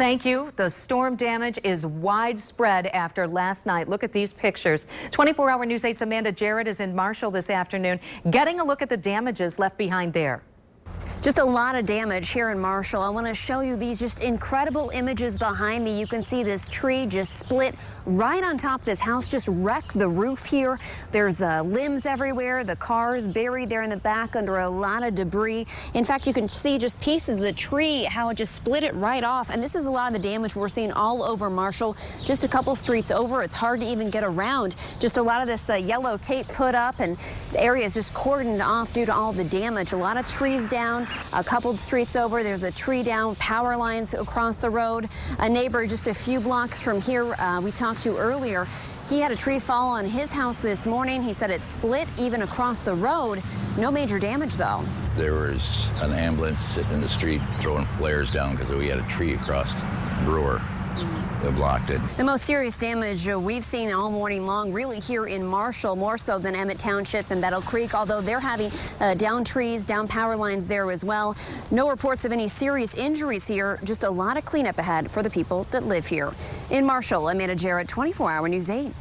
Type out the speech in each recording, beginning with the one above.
Thank you. The storm damage is widespread after last night. Look at these pictures. 24-hour News 8's Amanda Jarrett is in Marshall this afternoon, getting a look at the damages left behind there. Just a lot of damage here in Marshall. I want to show you these just incredible images behind me. You can see this tree just split right on top of this house, just wrecked the roof here. There's limbs everywhere. The cars buried there in the back under a lot of debris. In fact, you can see just pieces of the tree, how it just split it right off. And this is a lot of the damage we're seeing all over Marshall. Just a couple streets over, it's hard to even get around. Just a lot of this yellow tape put up, and the area is just cordoned off due to all the damage. A lot of trees down. A couple streets over, there's a tree down, power lines across the road. A neighbor just a few blocks from here we talked to earlier, he had a tree fall on his house this morning. He said it split even across the road. No major damage, though. There was an ambulance sitting in the street throwing flares down because we had a tree across Brewer. That blocked it. The most serious damage we've seen all morning long, really here in Marshall, more so than Emmett Township and Battle Creek, although they're having down trees, down power lines there as well. No reports of any serious injuries here, just a lot of cleanup ahead for the people that live here. In Marshall, Amanda Jarrett, 24-hour News 8.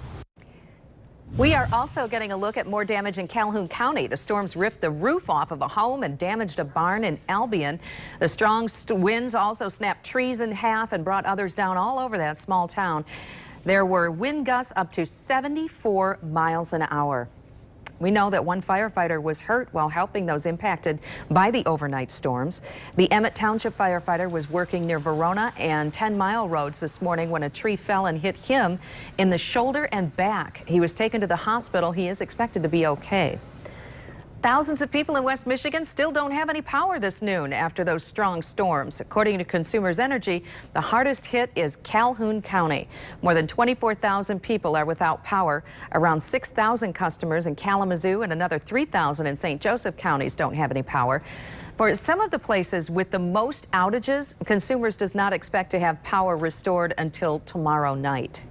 We are also getting a look at more damage in Calhoun County. The storms ripped the roof off of a home and damaged a barn in Albion. The strong winds also snapped trees in half and brought others down all over that small town. There were wind gusts up to 74 miles an hour. We know that one firefighter was hurt while helping those impacted by the overnight storms. The Emmett Township firefighter was working near Verona and 10 Mile roads this morning when a tree fell and hit him in the shoulder and back. He was taken to the hospital. He is expected to be okay. Thousands of people in West Michigan still don't have any power this noon after those strong storms. According to Consumers Energy, the hardest hit is Calhoun County. More than 24,000 people are without power. Around 6,000 customers in Kalamazoo and another 3,000 in St. Joseph counties don't have any power. For some of the places with the most outages, Consumers does not expect to have power restored until tomorrow night.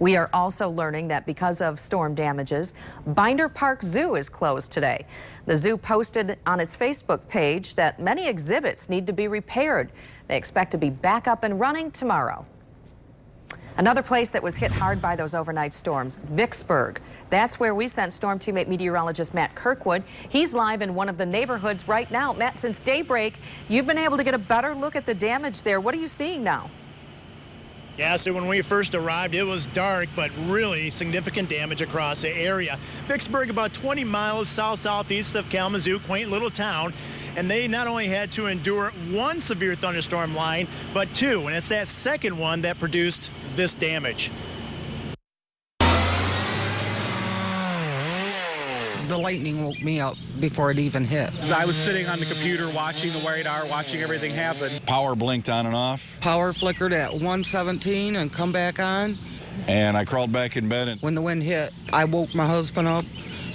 We are also learning that because of storm damages, Binder Park Zoo is closed today. The zoo posted on its Facebook page that many exhibits need to be repaired. They expect to be back up and running tomorrow. Another place that was hit hard by those overnight storms, Vicksburg. That's where we sent Storm Team meteorologist Matt Kirkwood. He's live in one of the neighborhoods right now. Matt, since daybreak, you've been able to get a better look at the damage there. What are you seeing now? Yeah, so when we first arrived, it was dark, but really significant damage across the area. Vicksburg, about 20 miles southeast of Kalamazoo, quaint little town. And they not only had to endure one severe thunderstorm line, but two. And it's that second one that produced this damage. The lightning woke me up before it even hit. I was sitting on the computer watching the radar, watching everything happen. Power blinked on and off. Power flickered at 1:17 and come back on. And I crawled back in bed. When the wind hit, I woke my husband up,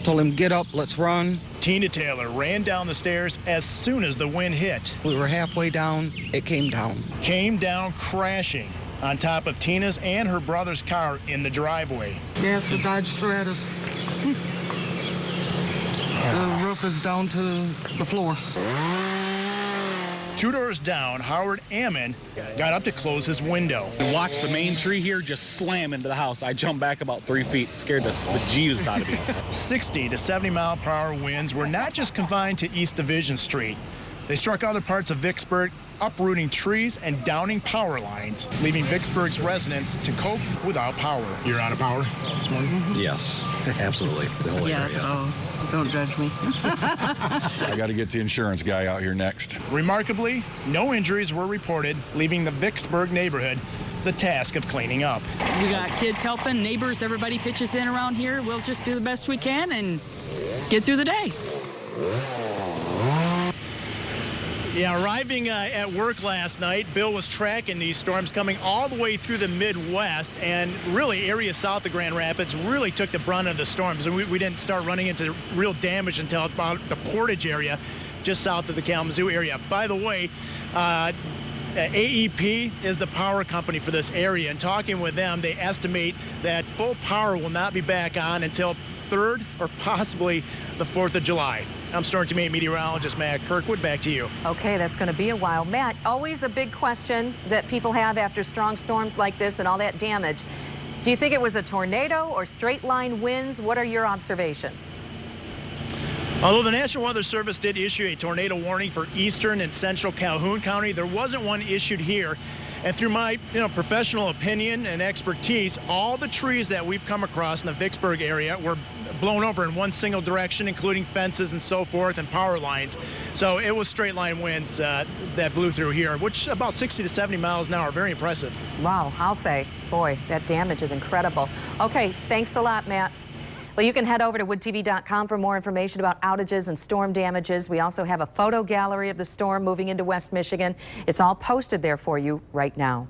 told him, get up, let's run. Tina Taylor ran down the stairs as soon as the wind hit. We were halfway down, it came down. Came down crashing on top of Tina's and her brother's car in the driveway. Yeah, it's a Dodge Stratus. The roof is down to the floor. 2 doors down, Howard Ammon got up to close his window. I watched the main tree here just slam into the house. I jumped back about 3 feet, scared the bejesus out of me. 60 to 70 mile per hour winds were not just confined to East Division Street. They struck other parts of Vicksburg, uprooting trees and downing power lines, leaving Vicksburg's residents to cope without power. You're out of power this morning? Yes, absolutely. The whole Yeah, area. so don't judge me. I got to get the insurance guy out here next. Remarkably, no injuries were reported, leaving the Vicksburg neighborhood the task of cleaning up. We got kids helping, neighbors, everybody pitches in around here. We'll just do the best we can and get through the day. Yeah, arriving at work last night, Bill was tracking these storms coming all the way through the Midwest, and really areas south of Grand Rapids really took the brunt of the storms, and we didn't start running into real damage until about the Portage area, just south of the Kalamazoo area. By the way, AEP is the power company for this area, and talking with them, they estimate that full power will not be back on until 3rd or possibly the 4th of July. I'm Storm Team 8 meteorologist Matt Kirkwood. Back to you. Okay, that's going to be a while. Matt, always a big question that people have after strong storms like this and all that damage. Do you think it was a tornado or straight line winds? What are your observations? Although the National Weather Service did issue a tornado warning for eastern and central Calhoun County, there wasn't one issued here. And through my professional opinion and expertise, all the trees that we've come across in the Vicksburg area were blown over in one single direction, including fences and so forth and power lines. So it was straight line winds that blew through here, which about 60 to 70 miles an hour. Very impressive. Wow, I'll say, boy, that damage is incredible. Okay, thanks a lot, Matt. Well, you can head over to woodtv.com for more information about outages and storm damages. We also have a photo gallery of the storm moving into West Michigan. It's all posted there for you right now.